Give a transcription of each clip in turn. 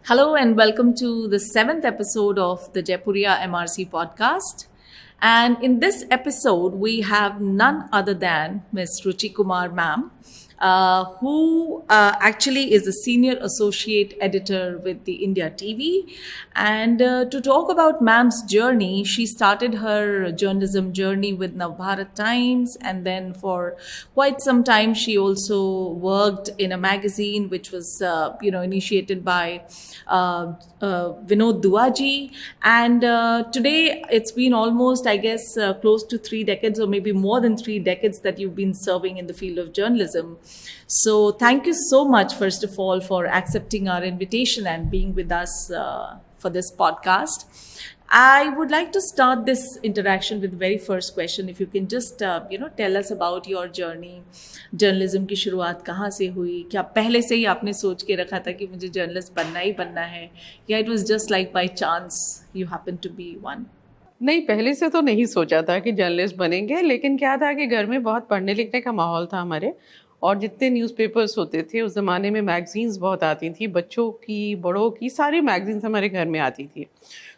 Hello and welcome to the seventh episode of the Jaipuria MRC podcast. And in this episode, we have none other than Ms. Ruchi Kumar ma'am, who actually is a senior associate editor with the India TV. And to talk about ma'am's journey, she started her journalism journey with Navbharat Times, and then for quite some time she also worked in a magazine which was initiated by Vinod Duaji. And today it's been almost, I guess, close to 3 decades or maybe more than 3 decades that you've been serving in the field of journalism. So thank you so much, first of all, for accepting our invitation and being with us for this podcast. I would like to start this interaction with the very first question. If you can just, tell us about your journey. Journalism की शुरुआत कहाँ से हुई? क्या पहले से ही आपने सोच के रखा था कि मुझे जर्नलिस्ट बनना ही बनना है, या it was just like by chance you happen to be one? नहीं, पहले से तो नहीं सोचा था कि जर्नलिस्ट बनेंगे, लेकिन क्या था कि घर में बहुत पढ़ने लिखने का माहौल था हमारे, और जितने न्यूज़पेपर्स होते थे उस ज़माने में मैगज़ीन्स बहुत आती थी, बच्चों की बड़ों की सारी मैगज़ीन्स हमारे घर में आती थी,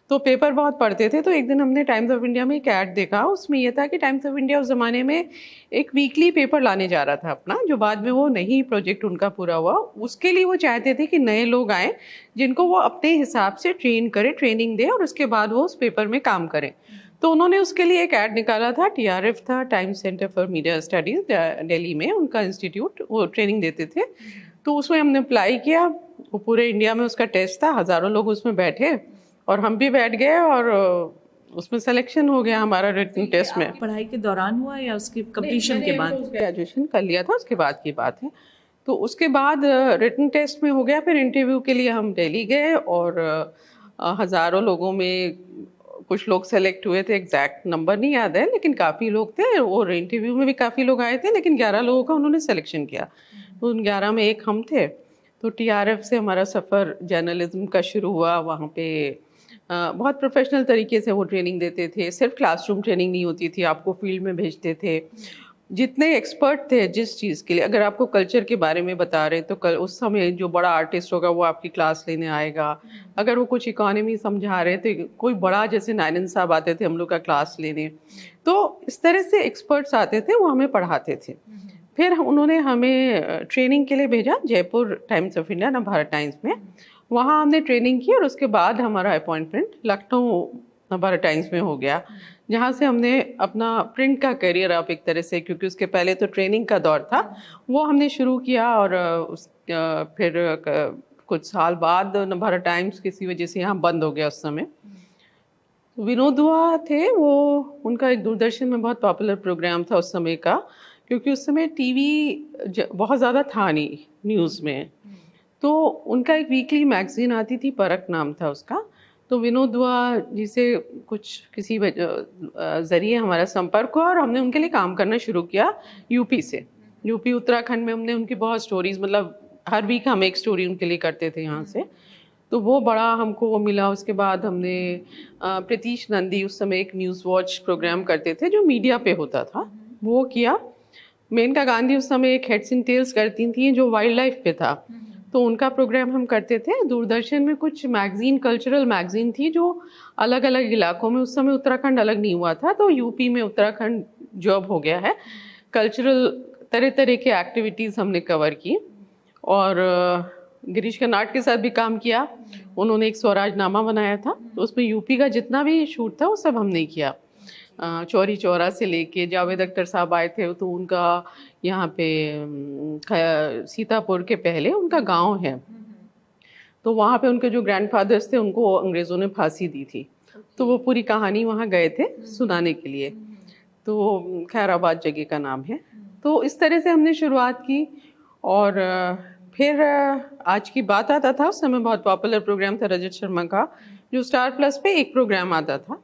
तो पेपर बहुत पढ़ते थे। तो एक दिन हमने टाइम्स ऑफ इंडिया में एक ऐड देखा, उसमें यह था कि टाइम्स ऑफ इंडिया उस ज़माने में एक वीकली पेपर लाने जा रहा था अपना, जो बाद में वो नहीं प्रोजेक्ट उनका पूरा हुआ। उसके लिए वो चाहते थे कि नए लोग आएँ जिनको वो अपने हिसाब से ट्रेन करें, ट्रेनिंग दें, और उसके बाद वो उस पेपर में काम करें। तो उन्होंने उसके लिए एक ऐड निकाला था, TRF था, times centre for media studies, Delhi में उनका इंस्टीट्यूट, वो ट्रेनिंग देते थे। तो उसमें हमने अप्लाई किया, वो पूरे इंडिया में उसका टेस्ट था, हज़ारों लोग उसमें बैठे और हम भी बैठ गए, और उसमें सिलेक्शन हो गया हमारा रिटन टेस्ट में। पढ़ाई के दौरान हुआ या उसके कंप्लीशन के बाद? ग्रेजुएशन कर लिया था, उसके बाद की बात है। तो उसके बाद रिटन टेस्ट में हो गया, फिर इंटरव्यू के लिए हम दिल्ली गए, और हज़ारों लोगों में कुछ लोग सेलेक्ट हुए थे, एग्जैक्ट नंबर नहीं याद है, लेकिन काफ़ी लोग थे, और इंटरव्यू में भी काफ़ी लोग आए थे, लेकिन 11 लोगों का उन्होंने सिलेक्शन किया। तो उन 11 में एक हम थे। तो TRF से हमारा सफ़र जर्नलिज्म का शुरू हुआ। वहाँ पे बहुत प्रोफेशनल तरीके से वो ट्रेनिंग देते थे, सिर्फ क्लासरूम ट्रेनिंग नहीं होती थी, आपको फील्ड में भेजते थे। जितने एक्सपर्ट थे जिस चीज़ के लिए, अगर आपको कल्चर के बारे में बता रहे तो उस समय जो बड़ा आर्टिस्ट होगा वो आपकी क्लास लेने आएगा। अगर वो कुछ इकोनॉमी समझा रहे थे, कोई बड़ा जैसे नायनन साहब आते थे हम लोग का क्लास लेने, तो इस तरह से एक्सपर्ट्स आते थे, वो हमें पढ़ाते थे। फिर उन्होंने हमें ट्रेनिंग के लिए भेजा Jaipur times of India, Navbharat times में। वहाँ हमने ट्रेनिंग की, और उसके बाद हमारा अपॉइंटमेंट लखनऊ नवभारत टाइम्स में हो गया, जहाँ से हमने अपना प्रिंट का करियर, आप एक तरह से, क्योंकि उसके पहले तो ट्रेनिंग का दौर था, वो हमने शुरू किया। और फिर कुछ साल बाद नवभारत टाइम्स किसी वजह से यहाँ बंद हो गया उस समय। विनोद दुआ थे वो, उनका एक दूरदर्शन में बहुत पॉपुलर प्रोग्राम था उस समय का, क्योंकि उस समय टीवी बहुत ज़्यादा था नहीं न्यूज़ में। तो उनका एक वीकली मैगज़ीन आती थी, परख नाम था उसका। तो विनोद दुआ जी से कुछ किसी ज़रिए हमारा संपर्क हुआ, और हमने उनके लिए काम करना शुरू किया यूपी से। यूपी उत्तराखंड में हमने उनकी बहुत स्टोरीज़, मतलब हर वीक हम एक स्टोरी उनके लिए करते थे यहाँ से, तो वो बड़ा हमको वो मिला। उसके बाद हमने प्रीतीश नंदी, उस समय एक न्यूज़ वॉच प्रोग्राम करते थे जो मीडिया पे होता था, वो किया। मेनका गांधी उस समय एक हेड्स एंड टेल्स करती थी जो वाइल्ड लाइफ पे था, तो उनका प्रोग्राम हम करते थे। दूरदर्शन में कुछ मैगज़ीन, कल्चरल मैगज़ीन थी जो अलग अलग इलाकों में, उस समय उत्तराखंड अलग नहीं हुआ था, तो यूपी में उत्तराखंड जॉब हो गया है। कल्चरल तरह तरह के एक्टिविटीज़ हमने कवर की, और गिरीश कर्नाड के साथ भी काम किया। उन्होंने एक स्वराजनामा बनाया था, तो उसमें यूपी का जितना भी शूट था वो सब हमने किया। चौरी चौरा से लेके जावेद अख्तर साहब आए थे, तो उनका यहाँ पे सीतापुर के पहले उनका गांव है, तो वहाँ पे उनके जो ग्रैंडफादर्स थे उनको अंग्रेज़ों ने फांसी दी थी, तो वो पूरी कहानी वहाँ गए थे सुनाने के लिए। तो खैराबाद जगह का नाम है। तो इस तरह से हमने शुरुआत की, और फिर आज की बात आता था, उस समय बहुत पॉपुलर प्रोग्राम था रजत शर्मा का, जो स्टार प्लस पे एक प्रोग्राम आता था,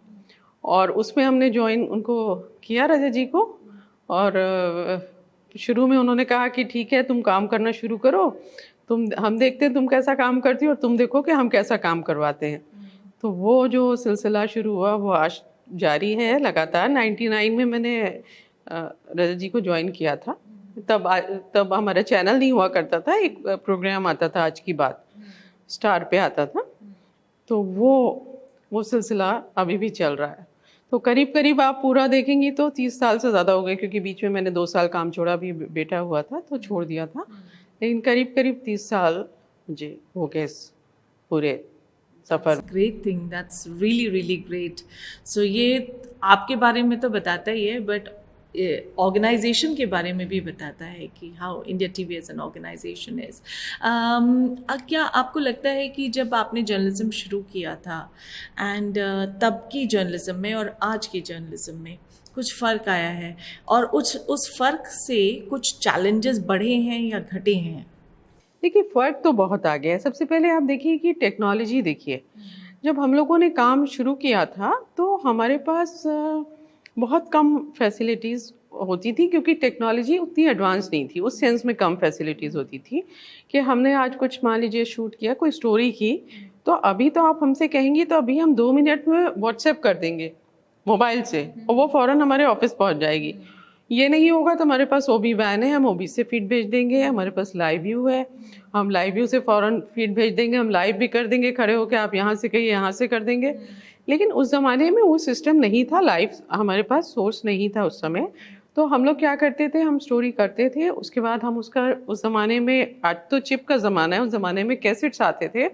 और उसमें हमने ज्वाइन उनको किया, रजत जी को। और शुरू में उन्होंने कहा कि ठीक है, तुम काम करना शुरू करो, हम देखते हैं तुम कैसा काम करती हो, और तुम देखो कि हम कैसा काम करवाते हैं। तो वो जो सिलसिला शुरू हुआ वो आज जारी है लगातार। 99 में मैंने रजत जी को ज्वाइन किया था। तब हमारा चैनल नहीं हुआ करता था, एक प्रोग्राम आता था आज की बात, स्टार पे आता था, तो वो सिलसिला अभी भी चल रहा है। तो करीब करीब आप पूरा देखेंगी तो 30 साल से ज़्यादा हो गए, क्योंकि बीच में मैंने 2 साल काम छोड़ा, भी बेटा हुआ था तो छोड़ दिया था, लेकिन करीब करीब 30 साल मुझे हो गए इस पूरे सफ़र। Great thing, that's really really great. So ये आपके बारे में तो बताता ही है, बट ऑर्गेनाइजेशन के बारे में भी बताता है कि how India TV as an organization is. क्या आपको लगता है कि जब आपने जर्नलिज्म शुरू किया था एंड तब की जर्नलिज्म में और आज की जर्नलिज्म में कुछ फ़र्क आया है, और उस फ़र्क से कुछ चैलेंजेस बढ़े हैं या घटे हैं? देखिए, फ़र्क तो बहुत आ गया है। सबसे पहले आप देखिए कि टेक्नोलॉजी देखिए, जब हम लोगों ने काम शुरू किया था तो हमारे पास बहुत कम फैसिलिटीज़ होती थी, क्योंकि टेक्नोलॉजी उतनी एडवांस नहीं थी, उस सेंस में कम फैसिलिटीज़ होती थी कि हमने आज कुछ मान लीजिए शूट किया, कोई स्टोरी की, तो अभी तो आप हमसे कहेंगी तो अभी हम 2 मिनट में व्हाट्सएप कर देंगे मोबाइल से और वो फ़ौरन हमारे ऑफिस पहुंच जाएगी। ये नहीं होगा तो हमारे पास ओबी वैन है, हम ओबी से फीड भेज देंगे, हमारे पास लाइव व्यू है, हम लाइव व्यू से फ़ौरन फीड भेज देंगे, हम लाइव भी कर देंगे खड़े होकर, आप यहाँ से कहिए यहाँ से कर देंगे। लेकिन उस ज़माने में वो सिस्टम नहीं था, लाइव हमारे पास सोर्स नहीं था उस समय। तो हम लोग क्या करते थे, हम स्टोरी करते थे, उसके बाद हम उसका, उस ज़माने में, आज तो चिप का ज़माना है, उस ज़माने में कैसेट्स आते थे,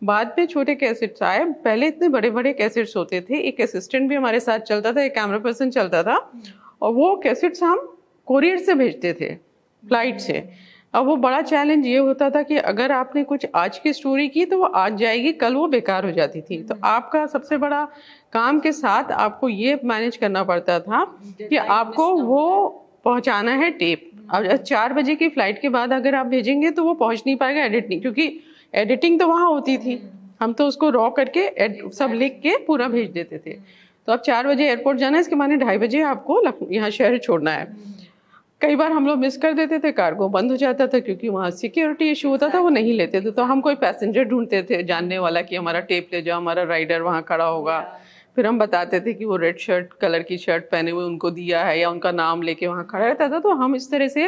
बाद में छोटे कैसेट्स आए, पहले इतने बड़े बड़े कैसेट्स होते थे, एक असिस्टेंट भी हमारे साथ चलता था, एक कैमरा पर्सन चलता था, और वो कैसेट्स हम कोरियर से भेजते थे, फ्लाइट से। अब वो बड़ा चैलेंज ये होता था कि अगर आपने कुछ आज की स्टोरी की तो वो आज जाएगी, कल वो बेकार हो जाती थी। तो आपका सबसे बड़ा काम के साथ आपको ये मैनेज करना पड़ता था कि आपको वो पहुंचाना है टेप। अब 4 बजे की फ़्लाइट के बाद अगर आप भेजेंगे तो वो पहुंच नहीं पाएगा, एडिट नहीं, क्योंकि एडिटिंग तो वहाँ होती थी, हम तो उसको रॉ करके सब लिख के पूरा भेज देते थे। तो अब 4 बजे एयरपोर्ट जाना है, इसके माने 2:30 बजे आपको यहाँ शहर छोड़ना है। कई बार हम लोग मिस कर देते थे, कार्गो बंद हो जाता था क्योंकि वहाँ सिक्योरिटी इशू होता था, वो नहीं लेते थे। तो हम कोई पैसेंजर ढूंढते थे जानने वाला कि हमारा टेप ले जाओ, हमारा राइडर वहाँ खड़ा होगा, फिर हम बताते थे कि वो रेड शर्ट कलर की शर्ट पहने हुए उनको दिया है, या उनका नाम लेके वहाँ खड़ा रहता था। तो हम इस तरह से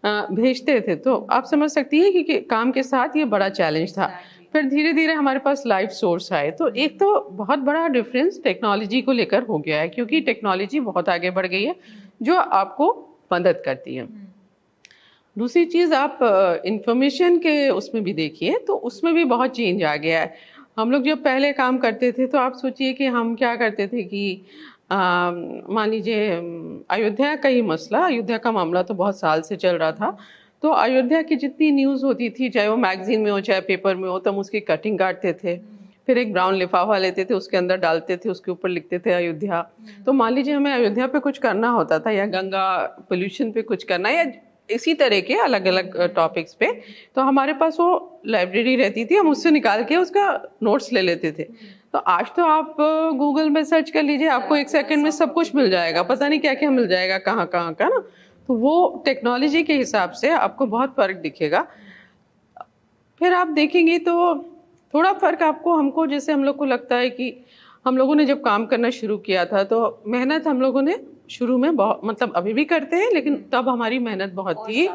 भेजते थे। तो आप समझ सकती हैं कि काम के साथ ये बड़ा चैलेंज था। फिर धीरे धीरे हमारे पास लाइव सोर्स आए, तो एक तो बहुत बड़ा डिफरेंस टेक्नोलॉजी को लेकर हो गया है, क्योंकि टेक्नोलॉजी बहुत आगे बढ़ गई है जो आपको मदद करती है। दूसरी चीज़, आप इंफॉर्मेशन के उसमें भी देखिए तो उसमें भी बहुत चेंज आ गया है। हम लोग जब पहले काम करते थे तो आप सोचिए कि हम क्या करते थे कि मान लीजिए अयोध्या का ही मसला, अयोध्या का मामला तो बहुत साल से चल रहा था। तो अयोध्या की जितनी न्यूज़ होती थी, चाहे वो मैगजीन में हो चाहे पेपर में हो, तो हम उसकी कटिंग काटते थे, फिर एक ब्राउन लिफाफा लेते थे, उसके अंदर डालते थे, उसके ऊपर लिखते थे अयोध्या। तो मान लीजिए हमें अयोध्या पे कुछ करना होता था, या गंगा पोल्यूशन पे कुछ करना, या इसी तरह के अलग अलग टॉपिक्स पे, तो हमारे पास वो लाइब्रेरी रहती थी, हम उससे निकाल के उसका नोट्स ले लेते थे। तो आज तो आप गूगल में सर्च कर लीजिए, आपको 1 सेकंड में सब कुछ मिल जाएगा, पता नहीं क्या क्या मिल जाएगा, कहाँ कहाँ का ना। तो वो टेक्नोलॉजी के हिसाब से आपको बहुत फ़र्क दिखेगा। फिर आप देखेंगे तो थोड़ा फ़र्क आपको, हमको जैसे हम लोग को लगता है कि हम लोगों ने जब काम करना शुरू किया था तो मेहनत हम लोगों ने शुरू में बहुत, मतलब अभी भी करते हैं, लेकिन तब हमारी मेहनत बहुत थी।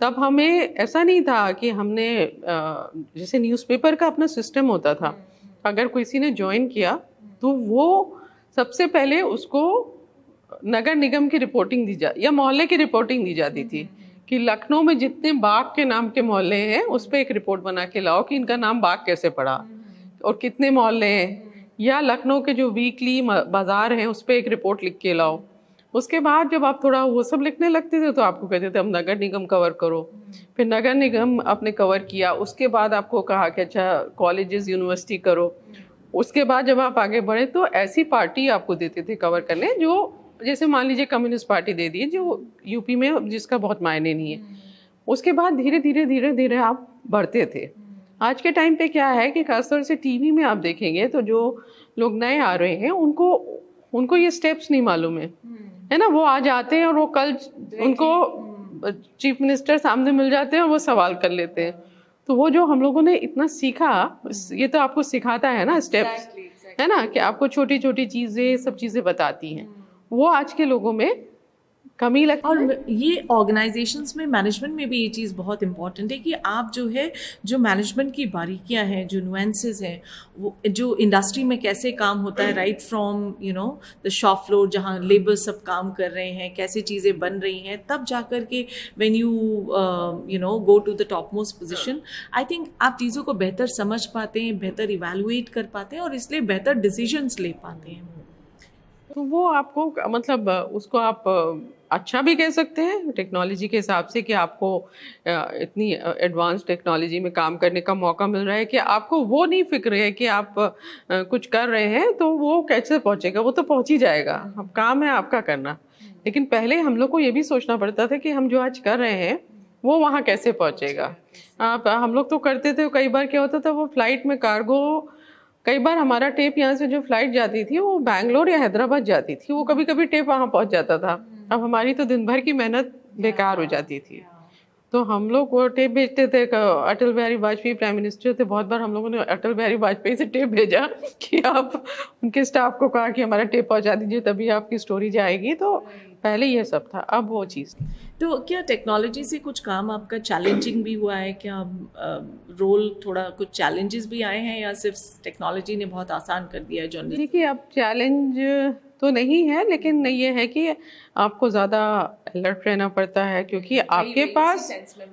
तब हमें ऐसा नहीं था कि हमने जैसे न्यूज़पेपर का अपना सिस्टम होता था, अगर किसी ने ज्वाइन किया तो वो सबसे पहले उसको नगर निगम की रिपोर्टिंग दी जा, या मोहल्ले की रिपोर्टिंग दी जाती थी कि लखनऊ में जितने बाग के नाम के मोहल्ले हैं उस पर एक रिपोर्ट बना के लाओ कि इनका नाम बाग कैसे पड़ा और कितने मोहल्ले हैं, या लखनऊ के जो वीकली बाजार हैं उस पर एक रिपोर्ट लिख के लाओ। उसके बाद जब आप थोड़ा वो सब लिखने लगते थे तो आपको कहते थे हम नगर निगम कवर करो, फिर नगर निगम आपने कवर किया, उसके बाद आपको कहा कि अच्छा कॉलेजेस यूनिवर्सिटी करो। उसके बाद जब आप आगे बढ़े तो ऐसी पार्टी आपको देते थे कवर करने, जो जैसे मान लीजिए कम्युनिस्ट पार्टी दे दी जो यूपी में, जिसका बहुत मायने नहीं है। उसके बाद धीरे धीरे धीरे धीरे आप बढ़ते थे। आज के टाइम पे क्या है कि खासतौर से टीवी में आप देखेंगे तो जो लोग नए आ रहे हैं उनको ये स्टेप्स नहीं मालूम है ना। वो आज आते हैं और वो कल उनको चीफ मिनिस्टर सामने मिल जाते हैं और वो सवाल कर लेते हैं। तो वो जो हम लोगों ने इतना सीखा, ये तो आपको सिखाता है ना स्टेप्स, है ना, कि आपको छोटी छोटी चीज़ें सब चीज़ें बताती हैं, वो आज के लोगों में कमी लगती है। और ये ऑर्गेनाइजेशंस में, मैनेजमेंट में भी ये चीज़ बहुत इंपॉर्टेंट है कि आप जो है, जो मैनेजमेंट की बारीकियां हैं, जो नुएंसेस हैं, वो जो इंडस्ट्री में कैसे काम होता है, right from the shop floor जहाँ लेबर सब काम कर रहे हैं, कैसे चीज़ें बन रही हैं, तब जा कर के when you go to the top most position, I think आप चीज़ों को बेहतर समझ पाते हैं, बेहतर इवेलुएट कर पाते हैं और इसलिए बेहतर डिसीजंस ले पाते हैं। तो वो आपको मतलब उसको आप अच्छा भी कह सकते हैं टेक्नोलॉजी के हिसाब से कि आपको इतनी एडवांस टेक्नोलॉजी में काम करने का मौका मिल रहा है कि आपको वो नहीं फिक्र है कि आप कुछ कर रहे हैं तो वो कैसे पहुंचेगा, वो तो पहुंच ही जाएगा, अब काम है आपका करना। लेकिन पहले हम लोग को ये भी सोचना पड़ता था कि हम जो आज कर रहे हैं वो वहाँ कैसे पहुंचेगा। आप हम लोग तो करते थे, कई बार क्या होता था वो फ्लाइट में कार्गो, कई बार हमारा टेप यहाँ से जो फ्लाइट जाती थी वो बैंगलोर या हैदराबाद जाती थी, वो कभी कभी टेप वहाँ पहुँच जाता था। अब हमारी तो दिन भर की मेहनत बेकार हो जाती थी। तो हम लोग वो टेप भेजते थे, अटल बिहारी वाजपेयी प्राइम मिनिस्टर थे, बहुत बार हम लोगों ने अटल बिहारी वाजपेयी से टेप भेजा कि आप उनके स्टाफ को कहा कि हमारा टेप पहुँचा दीजिए तभी आपकी स्टोरी जाएगी। तो पहले ये सब था, अब वो चीज़। तो क्या टेक्नोलॉजी से कुछ काम आपका चैलेंजिंग भी हुआ है क्या? रोल थोड़ा कुछ चैलेंजेस भी आए हैं या सिर्फ टेक्नोलॉजी ने बहुत आसान कर दिया है जर्नलिज्म? देखिए, अब चैलेंज तो नहीं है, लेकिन ये है कि आपको ज़्यादा अलर्ट रहना पड़ता है क्योंकि आपके पास,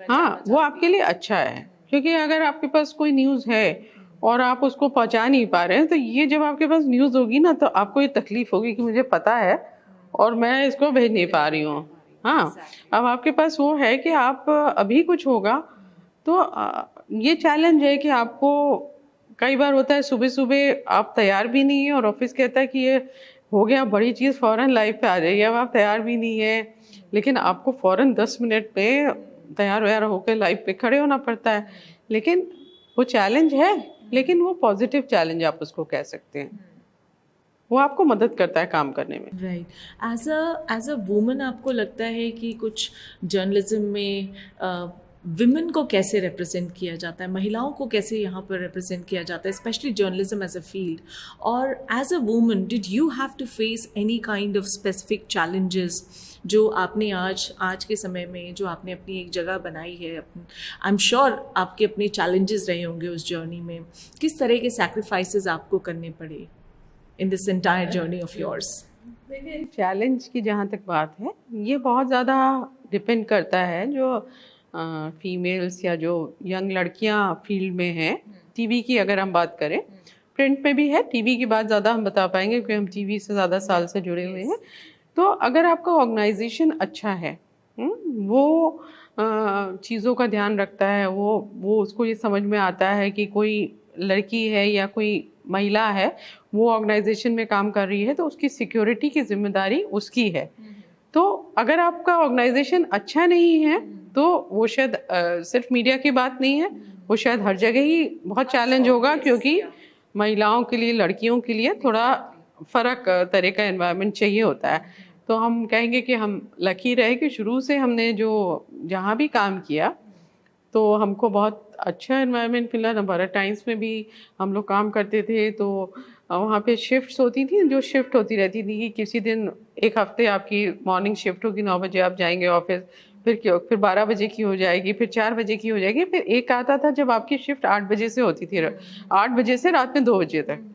हाँ, वो आपके लिए अच्छा है क्योंकि अगर आपके पास कोई न्यूज़ है और आप उसको पहुंचा नहीं पा रहे हैं, तो ये जब आपके पास न्यूज़ होगी ना तो आपको ये तकलीफ होगी कि मुझे पता है और मैं इसको भेज नहीं पा रही हूँ। हाँ, अब आपके पास वो है कि आप अभी कुछ होगा तो ये चैलेंज है कि आपको कई बार होता है सुबह सुबह आप तैयार भी नहीं है और ऑफिस कहता है कि ये हो गया बड़ी चीज़, फौरन लाइव पे आ जाइए, अब आप तैयार भी नहीं है लेकिन आपको फौरन 10 मिनट में तैयार व्यार होकर लाइव पे खड़े होना पड़ता है। लेकिन वो चैलेंज है, लेकिन वो पॉजिटिव चैलेंज आप उसको कह सकते हैं, वो आपको मदद करता है काम करने में। राइट। एज अ वुमन आपको लगता है कि कुछ जर्नलिज्म में विमेन को कैसे रिप्रेजेंट किया जाता है, महिलाओं को कैसे यहाँ पर रिप्रेजेंट किया जाता है, specially journalism as a field? और as a woman did you have to face any kind of specific challenges जो आपने आज के समय में, जो आपने अपनी एक जगह बनाई है? आई एम श्योर आपके अपने चैलेंजेस रहे होंगे उस जर्नी में। किस तरह के सैक्रिफाइसेस आपको करने पड़े in this entire journey of yours? Challenge की जहाँ तक बात है, ये बहुत ज़्यादा डिपेंड करता है जो फीमेल्स या जो यंग लड़कियां फील्ड में हैं। टीवी की अगर हम बात करें, प्रिंट में भी है, टीवी की बात ज़्यादा हम बता पाएंगे क्योंकि हम टीवी से ज़्यादा साल से जुड़े हुए हैं। तो अगर आपका ऑर्गेनाइजेशन अच्छा है, वो चीज़ों का ध्यान रखता है, वो उसको ये समझ में आता है कि कोई लड़की है या कोई महिला है वो ऑर्गेनाइजेशन में काम कर रही है तो उसकी सिक्योरिटी की जिम्मेदारी उसकी है। तो अगर आपका ऑर्गेनाइजेशन अच्छा नहीं है तो वो शायद सिर्फ मीडिया की बात नहीं है, वो शायद हर जगह ही बहुत चैलेंज होगा क्योंकि महिलाओं के लिए, लड़कियों के लिए थोड़ा फ़र्क तरह का एनवायरनमेंट चाहिए होता है। तो हम कहेंगे कि हम लकी रहे कि शुरू से हमने जो जहाँ भी काम किया तो हमको बहुत अच्छा एनवायरनमेंट मिला। हमारा टाइम्स में भी हम लोग काम करते थे तो वहाँ पे शिफ्ट्स होती थी, जो शिफ्ट होती रहती थी कि किसी दिन एक हफ्ते आपकी मॉर्निंग शिफ्ट होगी, 9 बजे आप जाएंगे ऑफिस, फिर 12 बजे की हो जाएगी, फिर 4 बजे की हो जाएगी, फिर एक आता था जब आपकी शिफ्ट 8 बजे से होती थी, 8 बजे से रात में 2 बजे तक।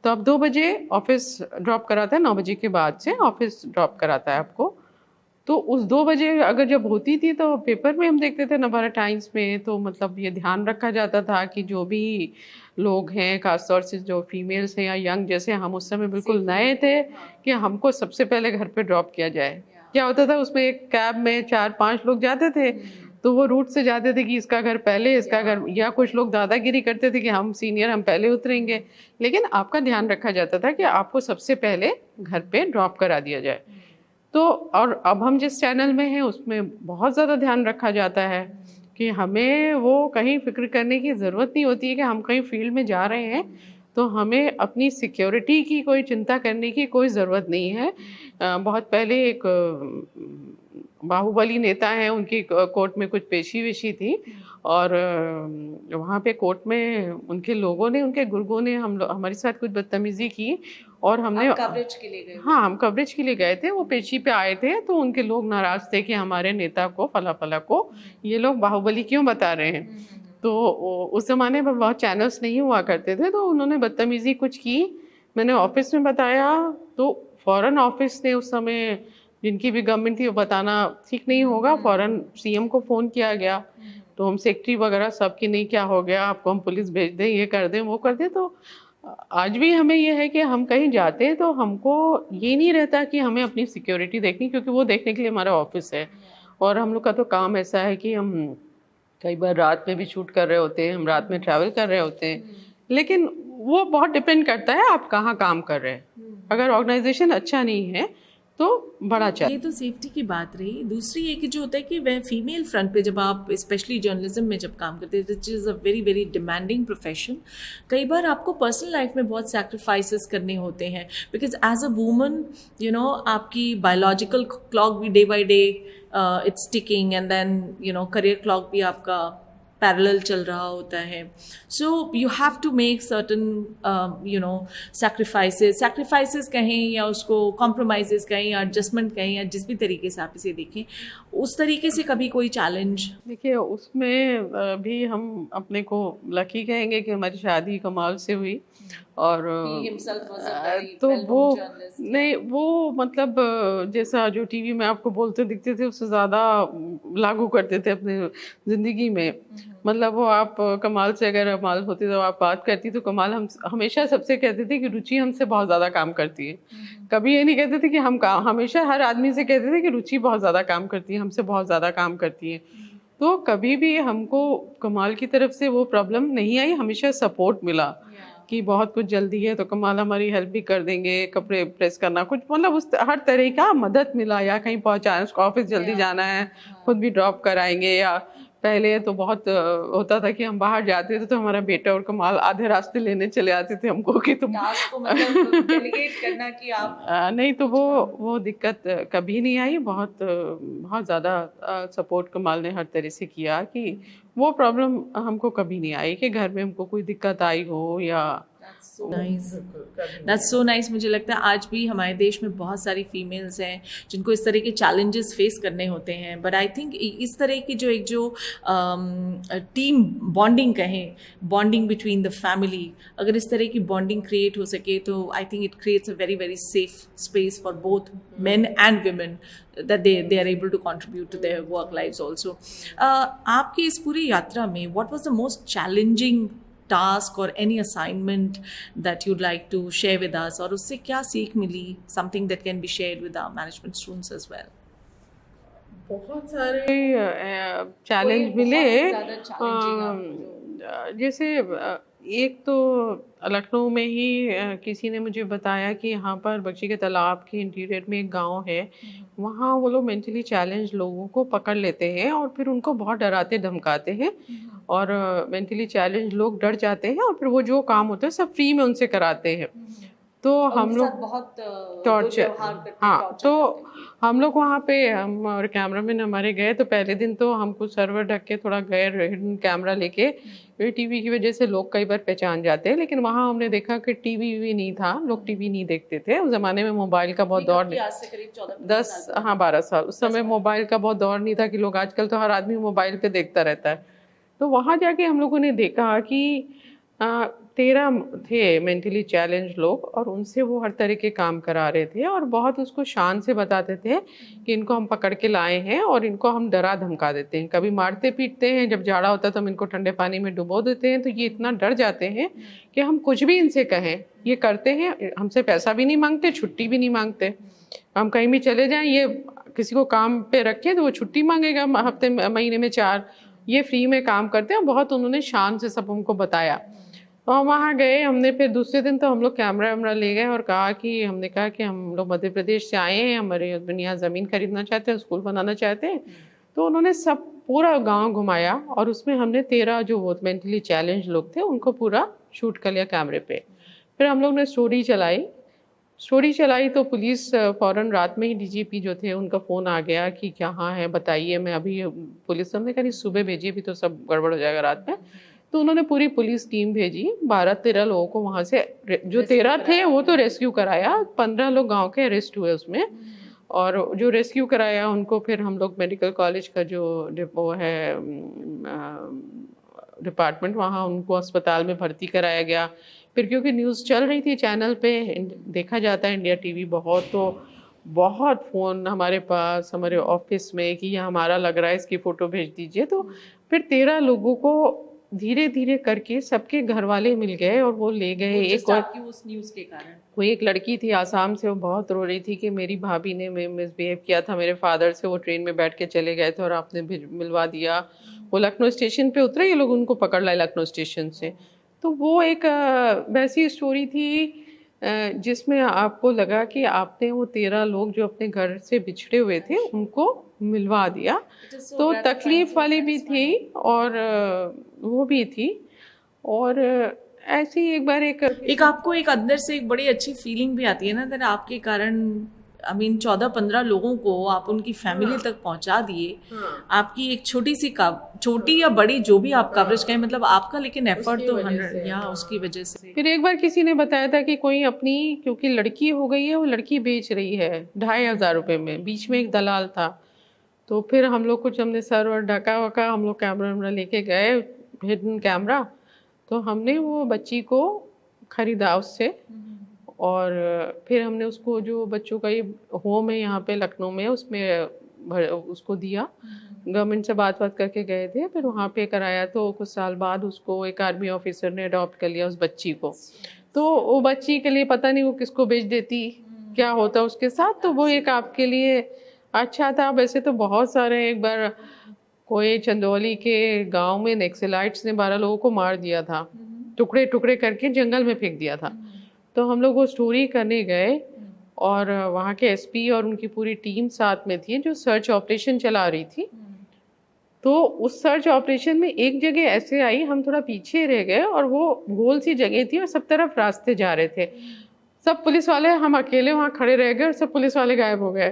तो अब 2 बजे ऑफिस ड्रॉप कराता है, 9 बजे के बाद से ऑफिस ड्रॉप कराता है आपको। तो उस 2 बजे अगर जब होती थी तो पेपर में हम देखते थे नवभारत टाइम्स में, तो मतलब ये ध्यान रखा जाता था कि जो भी लोग हैं, खासतौर से जो फीमेल्स हैं या यंग, जैसे हम उस समय बिल्कुल नए थे, कि हमको सबसे पहले घर पे ड्रॉप किया जाए। क्या होता था उसमें, एक कैब में 4-5 लोग जाते थे तो वो रूट से जाते थे कि इसका घर पहले, इसका घर, या कुछ लोग दादागिरी करते थे कि हम सीनियर, हम पहले उतरेंगे। लेकिन आपका ध्यान रखा जाता था कि आपको सबसे पहले घर पे ड्रॉप करा दिया जाए। तो और अब हम जिस चैनल में हैं उसमें बहुत ज़्यादा ध्यान रखा जाता है कि हमें वो कहीं फिक्र करने की ज़रूरत नहीं होती है कि हम कहीं फील्ड में जा रहे हैं तो हमें अपनी सिक्योरिटी की कोई चिंता करने की कोई ज़रूरत नहीं है। बहुत पहले एक बाहुबली नेता हैं, उनकी कोर्ट में कुछ पेशी वेशी थी और वहाँ पे कोर्ट में उनके लोगों ने, उनके गुर्गों ने हमारे साथ कुछ बदतमीज़ी की और हमने कवरेज के लिए गए? हाँ, हम कवरेज के लिए गए थे। वो पेशी पे आए थे तो उनके लोग नाराज थे कि हमारे नेता को फला फला को ये लोग बाहुबली क्यों बता रहे हैं। तो उस जमाने में बहुत चैनल्स नहीं हुआ करते थे, तो उन्होंने बदतमीजी कुछ की। मैंने ऑफिस में बताया तो फौरन ऑफिस ने उस समय, जिनकी भी गवर्नमेंट थी, वो बताना ठीक नहीं होगा, फौरन सीएम को फ़ोन किया गया। तो हम सेक्रेटरी वगैरह सब की नहीं क्या हो गया, आपको हम पुलिस भेज दें, ये कर दें वो कर दें। तो आज भी हमें ये है कि हम कहीं जाते हैं तो हमको ये नहीं रहता कि हमें अपनी सिक्योरिटी देखनी, क्योंकि वो देखने के लिए हमारा ऑफिस है। और हम लोग का तो काम ऐसा है कि हम कई बार रात में भी शूट कर रहे होते हैं, हम रात में ट्रैवल कर रहे होते हैं। लेकिन वो बहुत डिपेंड करता है आप कहाँ काम कर रहे हैं। अगर ऑर्गेनाइजेशन अच्छा नहीं है तो बड़ा ये तो सेफ्टी की बात रही। दूसरी ये कि जो होता है कि वह फीमेल फ्रंट पे जब आप स्पेशली जर्नलिज्म में जब काम करते हैं, which is a very very demanding profession, कई बार आपको पर्सनल लाइफ में बहुत सैक्रिफाइसेस करने होते हैं, बिकॉज एज अ वूमन आपकी बायोलॉजिकल क्लॉक भी day by day it's ticking, and then career clock भी आपका पैरेलल चल रहा होता है। So you have to make certain sacrifices कहें या उसको कॉम्प्रोमाइजेस कहें या एडजस्टमेंट कहें या जिस भी तरीके से आप इसे देखें, उस तरीके से कभी कोई चैलेंज? देखिए, उसमें भी हम अपने को लकी कहेंगे कि हमारी शादी कमाल से हुई। और तो वो नहीं, वो मतलब जैसा जो टीवी में आपको बोलते दिखते थे उससे ज़्यादा लागू करते थे अपने ज़िंदगी में। मतलब वो आप कमाल से अगर कमाल होती तो आप बात करती तो कमाल हम हमेशा सबसे कहते थे कि रुचि हमसे बहुत ज़्यादा काम करती है। कभी ये नहीं कहते थे कि हम काम, हमेशा हर आदमी से कहते थे कि रुचि बहुत ज़्यादा काम करती है, हमसे बहुत ज़्यादा काम करती है। तो कभी भी हमको कमाल की तरफ से वो प्रॉब्लम नहीं आई, हमेशा सपोर्ट मिला कि बहुत कुछ जल्दी है तो कमाल हमारी हेल्प भी कर देंगे, कपड़े प्रेस करना कुछ, मतलब उस हर तरह का मदद मिला। या कहीं पहुंचाना, उसको ऑफिस जल्दी जाना है खुद भी ड्रॉप कराएंगे। या पहले तो बहुत होता था कि हम बाहर जाते थे तो हमारा बेटा और कमाल आधे रास्ते लेने चले आते थे हमको कि तुम को मतलब डेलीगेट करना कि आप नहीं। तो वो दिक्कत कभी नहीं आई। बहुत बहुत ज़्यादा सपोर्ट कमाल ने हर तरह से किया कि वो प्रॉब्लम हमको कभी नहीं आई कि घर में हमको कोई दिक्कत आई हो या दैट्स सो नाइस। मुझे लगता है आज भी हमारे देश में बहुत सारी फीमेल्स हैं जिनको इस तरह के चैलेंजेस फेस करने होते हैं, बट आई थिंक इस तरह की जो टीम बॉन्डिंग कहें, बॉन्डिंग बिटवीन द फैमिली, अगर इस तरह की बॉन्डिंग क्रिएट हो सके तो I think it creates a very very safe space for both men and women, that they are able to contribute to their work lives also. आपकी इस पूरी यात्रा में what was the most challenging task or any assignment that you'd like to share with us, और उससे क्या सीख मिली, something that can be shared with our management students as well? बहुत सारे चैलेंज मिले। जैसे एक तो लखनऊ में ही किसी ने मुझे बताया कि यहाँ पर बख्शी के तालाब के इंटीरियर में एक गांव है, वहाँ वो लोग मेंटली चैलेंज लोगों को पकड़ लेते हैं और फिर उनको बहुत डराते धमकाते हैं। और मेंटली चैलेंज लोग डर जाते हैं और फिर वो जो काम होता है सब फ्री में उनसे कराते हैं। तो हम लोग बहुत टॉर्चर, हाँ, तो हम लोग वहाँ पे, हम और कैमरामैन हमारे गए तो पहले दिन तो हमको सर्वर ढक के थोड़ा गए हिडन कैमरा लेके। टीवी की वजह से लोग कई बार पहचान जाते हैं, लेकिन वहाँ हमने देखा कि टीवी भी नहीं था, लोग टीवी नहीं देखते थे। उस जमाने में मोबाइल का बहुत दौर नहीं, 12 साल उस समय मोबाइल का बहुत दौर नहीं था कि लोग, आजकल तो हर आदमी मोबाइल पे देखता रहता है। तो वहाँ जाके हम लोगों ने देखा कि 13 थे मेंटली चैलेंज लोग और उनसे वो हर तरह के काम करा रहे थे और बहुत उसको शान से बताते थे कि इनको हम पकड़ के लाए हैं और इनको हम डरा धमका देते हैं, कभी मारते पीटते हैं, जब जाड़ा होता है तो हम इनको ठंडे पानी में डुबो देते हैं। तो ये इतना डर जाते हैं कि हम कुछ भी इनसे कहें ये करते हैं। हमसे पैसा भी नहीं मांगते, छुट्टी भी नहीं मांगते। हम कहीं भी चले जाएं, ये किसी को काम पे रखें तो वो छुट्टी मांगेगा हफ्ते महीने में 4, ये फ्री में काम करते हैं। बहुत उन्होंने शान से सब हमको बताया। तो हम वहाँ गए, हमने फिर दूसरे दिन तो हम लोग कैमरा वैमरा ले गए और कहा कि, हमने कहा कि हम लोग मध्य प्रदेश से आए हैं, हमारे हस्बैंड यहाँ ज़मीन खरीदना चाहते हैं, स्कूल बनाना चाहते हैं। तो उन्होंने सब पूरा गांव घुमाया और उसमें हमने 13 जो वो मेंटली चैलेंज लोग थे उनको पूरा शूट कर लिया कैमरे पे। फिर हम लोग ने स्टोरी चलाई तो पुलिस फ़ौरन रात में ही डीजीपी जो थे उनका फ़ोन आ गया कि कहाँ है बताइए। मैं अभी पुलिस, हमने कहा सुबह भेजिए, भी तो सब गड़बड़ हो जाएगा रात में। तो उन्होंने पूरी पुलिस टीम भेजी, 12-13 लोगों को वहाँ से, जो 13 थे वो तो रेस्क्यू कराया, 15 लोग गांव के अरेस्ट हुए उसमें, और जो रेस्क्यू कराया उनको फिर हम लोग मेडिकल कॉलेज का जो वो है डिपार्टमेंट, वहाँ उनको अस्पताल में भर्ती कराया गया। फिर क्योंकि न्यूज़ चल रही थी चैनल पे, देखा जाता है इंडिया टीवी बहुत, तो बहुत फ़ोन हमारे पास, हमारे ऑफिस में, कि ये हमारा लग रहा है, इसकी फ़ोटो भेज दीजिए। तो फिर 13 लोगों को धीरे धीरे करके सबके घर वाले मिल गए और वो ले गए। एक और उस न्यूज़ के कारण वो एक लड़की थी आसाम से, वो बहुत रो रही थी कि मेरी भाभी ने मिसबिहेव किया था मेरे फादर से, वो ट्रेन में बैठ के चले गए थे और आपने मिलवा दिया। वो लखनऊ स्टेशन पे उतरे, ये लोग उनको पकड़ लाए लखनऊ स्टेशन से। तो वो एक वैसी स्टोरी थी जिसमें आपको लगा कि आपने वो 13 लोग जो अपने घर से बिछड़े हुए थे उनको मिलवा दिया। तो तकलीफ वाली भी थी और वो भी थी। और ऐसे ही एक बार एक आपको एक अंदर से एक बड़ी अच्छी फीलिंग भी आती है ना, दैट आपके कारण 14-15 लोगों को आप उनकी फैमिली तक पहुंचा दिए। आपकी एक छोटी या बड़ी जो भी आप कवरेज करें, मतलब आपका लेकिन एफर्ट तो 100 या उसकी वजह से। फिर एक बार किसी ने बताया था कि कोई अपनी, क्योंकि लड़की हो गई है, वो लड़की बेच रही है 2500 रुपये में, बीच में एक दलाल था। तो फिर हम लोग कुछ, हमने सर और ढका वका, हम लोग कैमरा लेके गए, हिडन कैमरा, तो हमने वो बच्ची को खरीदा उससे। और फिर हमने उसको, जो बच्चों का ये होम है यहाँ पे लखनऊ में, उसमें उसको दिया। गवर्नमेंट से बात करके गए थे, फिर वहाँ पे कराया। तो कुछ साल बाद उसको एक आर्मी ऑफिसर ने अडॉप्ट कर लिया उस बच्ची को। तो वो बच्ची के लिए पता नहीं वो किसको बेच देती, क्या होता उसके साथ। तो वो एक आपके लिए अच्छा था। वैसे तो बहुत सारे, एक बार कोई चंदौली के गांव में नक्सलाइट्स ने 12 लोगों को मार दिया था, टुकड़े टुकड़े करके जंगल में फेंक दिया था। तो हम लोग वो स्टोरी करने गए और वहाँ के एसपी और उनकी पूरी टीम साथ में थी जो सर्च ऑपरेशन चला रही थी। तो उस सर्च ऑपरेशन में एक जगह ऐसे आई, हम थोड़ा पीछे रह गए और वो गोल सी जगह थी और सब तरफ रास्ते जा रहे थे। सब पुलिस वाले, हम अकेले वहाँ खड़े रह गए और सब पुलिस वाले गायब हो गए।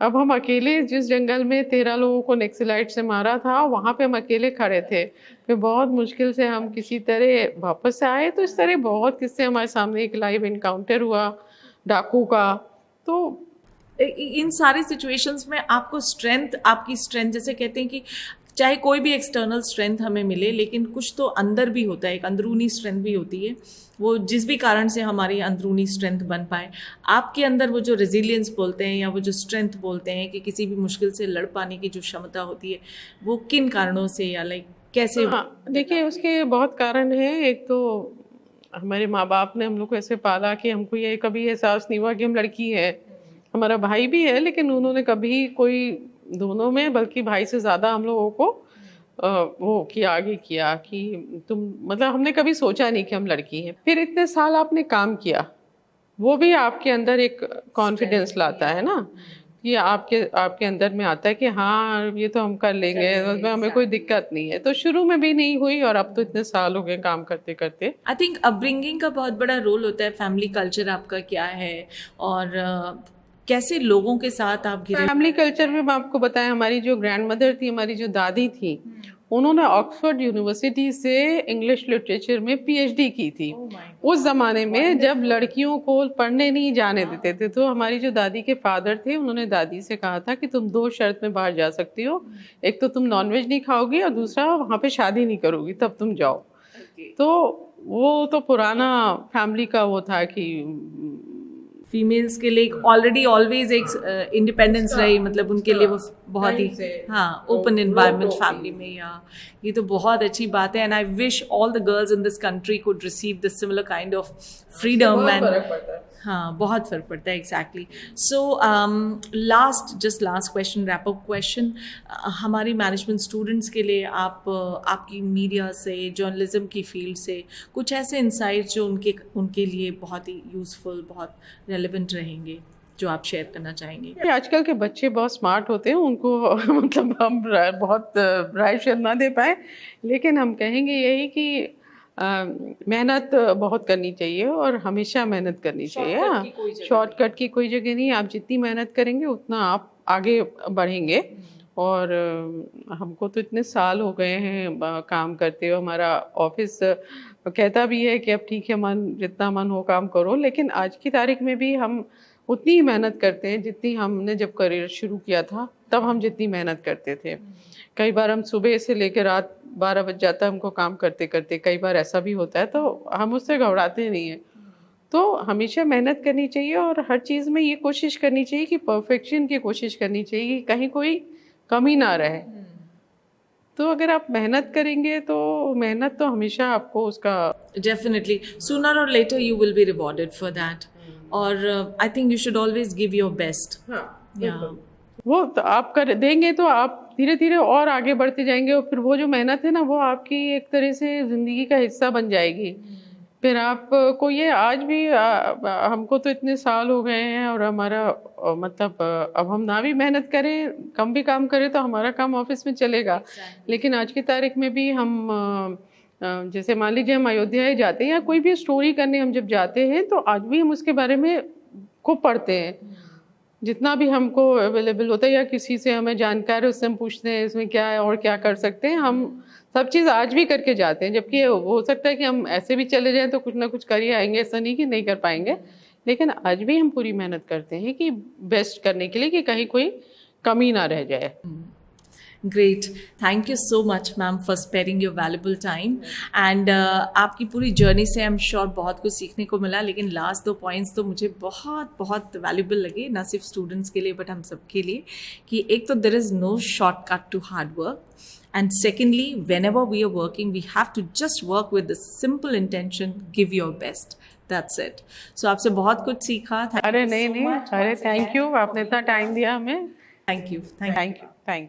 अब हम अकेले, जिस जंगल में 13 लोगों को नक्सलाइट से मारा था, वहाँ पे हम अकेले खड़े थे। फिर बहुत मुश्किल से हम किसी तरह वापस आए। तो इस तरह बहुत किस्से हमारे सामने। एक लाइव इनकाउंटर हुआ डाकू का। तो इन सारी सिचुएशंस में आपकी स्ट्रेंथ, जैसे कहते हैं कि चाहे कोई भी एक्सटर्नल स्ट्रेंथ हमें मिले, लेकिन कुछ तो अंदर भी होता है, एक अंदरूनी स्ट्रेंथ भी होती है, वो जिस भी कारण से हमारी अंदरूनी स्ट्रेंथ बन पाए। आपके अंदर वो जो रेजिलियंस बोलते हैं या वो जो स्ट्रेंथ बोलते हैं कि किसी भी मुश्किल से लड़ पाने की जो क्षमता होती है, वो किन कारणों से या कैसे? हाँ, देखिए उसके बहुत कारण है। एक तो हमारे माँ बाप ने हम लोग को ऐसे पाला कि हमको ये कभी एहसास नहीं हुआ कि हम लड़की है। हमारा भाई भी है, लेकिन उन्होंने कभी कोई, दोनों में, बल्कि भाई से ज़्यादा हम लोगों को वो किया, आगे किया कि तुम, मतलब हमने कभी सोचा नहीं कि हम लड़की हैं। फिर इतने साल आपने काम किया, वो भी आपके अंदर एक कॉन्फिडेंस लाता है ना, कि आपके अंदर में आता है कि हाँ ये तो हम कर लेंगे, उसमें हमें कोई दिक्कत नहीं है। तो शुरू में भी नहीं हुई और अब तो इतने साल हो गए काम करते करते। आई थिंक अपब्रिंगिंग का बहुत बड़ा रोल होता है। फैमिली कल्चर आपका क्या है और कैसे लोगों के साथ आप घिरे? फैमिली कल्चर में मैं आपको बताया, हमारी जो ग्रैंड मदर थी, हमारी जो दादी थी, उन्होंने ऑक्सफोर्ड यूनिवर्सिटी से इंग्लिश लिटरेचर में पीएचडी की थी। उस जमाने में जब लड़कियों को पढ़ने नहीं जाने देते थे, तो हमारी जो दादी के फादर थे, उन्होंने दादी से कहा था कि तुम 2 शर्त में बाहर जा सकती हो, एक तो तुम नॉनवेज नहीं खाओगी और दूसरा वहाँ पे शादी नहीं करोगी, तब तुम जाओ। तो वो तो पुराना फैमिली का वो था कि फीमेल्स के लिए ऑलरेडी ऑलवेज एक इंडिपेंडेंस रही, मतलब उनके लिए वो बहुत ही ओपन एनवायरनमेंट फैमिली में। या ये तो बहुत अच्छी बात है, and I wish all the girls in this country could receive this similar kind of freedom. And हाँ, बहुत फर्क पड़ता है, exactly. So last question, wrap up question, हमारी मैनेजमेंट स्टूडेंट्स के लिए आपकी मीडिया से, जर्नलिज्म की फील्ड से कुछ ऐसे इंसाइट्स जो उनके लिए बहुत ही यूजफुल, बहुत रेलेवेंट रहेंगे, जो आप शेयर करना चाहेंगे? आजकल के बच्चे बहुत स्मार्ट होते हैं, उनको मतलब हम बहुत राय शायद ना दे पाए, लेकिन हम कहेंगे यही कि मेहनत बहुत करनी चाहिए और हमेशा मेहनत करनी चाहिए। शॉर्टकट की कोई जगह नहीं। आप जितनी मेहनत करेंगे उतना आप आगे बढ़ेंगे और हमको तो इतने साल हो गए हैं काम करते हुए। हमारा ऑफिस कहता भी है कि अब ठीक है, मन जितना मन हो काम करो, लेकिन आज की तारीख में भी हम उतनी ही मेहनत करते हैं जितनी हमने जब करियर शुरू किया था तब हम जितनी मेहनत करते थे। कई बार हम सुबह से लेकर रात 12 बज जाता है हमको काम करते करते, कई बार ऐसा भी होता है, तो हम उससे घबराते नहीं हैं। तो हमेशा मेहनत करनी चाहिए और हर चीज़ में ये कोशिश करनी चाहिए कि परफेक्शन की कोशिश करनी चाहिए कि कहीं कोई कमी ना रहे। तो अगर आप मेहनत करेंगे तो मेहनत तो हमेशा आपको उसका Definitely. Sooner or later, you will be rewarded for that. Or I think you should always give your best. Yeah. वो तो आप कर देंगे तो आप धीरे धीरे और आगे बढ़ते जाएंगे, और फिर वो जो मेहनत है ना वो आपकी एक तरह से ज़िंदगी का हिस्सा बन जाएगी। फिर आपको ये आज भी हमको तो इतने साल हो गए हैं और हमारा मतलब अब हम ना भी मेहनत करें, कम भी काम करें तो हमारा काम ऑफिस में चलेगा। लेकिन आज की तारीख में भी हम जैसे मान लीजिए हम अयोध्या ही जाते हैं या कोई भी स्टोरी करने हम जब जाते हैं तो आज भी हम उसके बारे में खूब पढ़ते हैं, जितना भी हमको अवेलेबल होता है, या किसी से हमें जानकारी उससे हम पूछते हैं इसमें क्या है और क्या कर सकते हैं। हम सब चीज़ आज भी करके जाते हैं, जबकि हो सकता है कि हम ऐसे भी चले जाएं तो कुछ ना कुछ कर ही आएंगे, ऐसा नहीं कि नहीं कर पाएंगे, लेकिन आज भी हम पूरी मेहनत करते हैं कि बेस्ट करने के लिए कि कहीं कोई कमी ना रह जाए। Great. Thank you so much, ma'am, for sparing your valuable time. And आपकी पूरी जर्नी से आई एम श्योर बहुत कुछ सीखने को मिला, लेकिन लास्ट 2 पॉइंट्स तो मुझे बहुत बहुत वैल्यूबल लगे, ना सिर्फ स्टूडेंट्स के लिए बट हम सब के लिए, कि एक तो there is no shortcut to hard work, and secondly, whenever we are working, we have to just work with the simple intention, give your best. That's it. So आपसे बहुत कुछ सीखा। अरे नहीं, अरे थैंक यू, आपने इतना टाइम दिया हमें। Thank you. Thank you.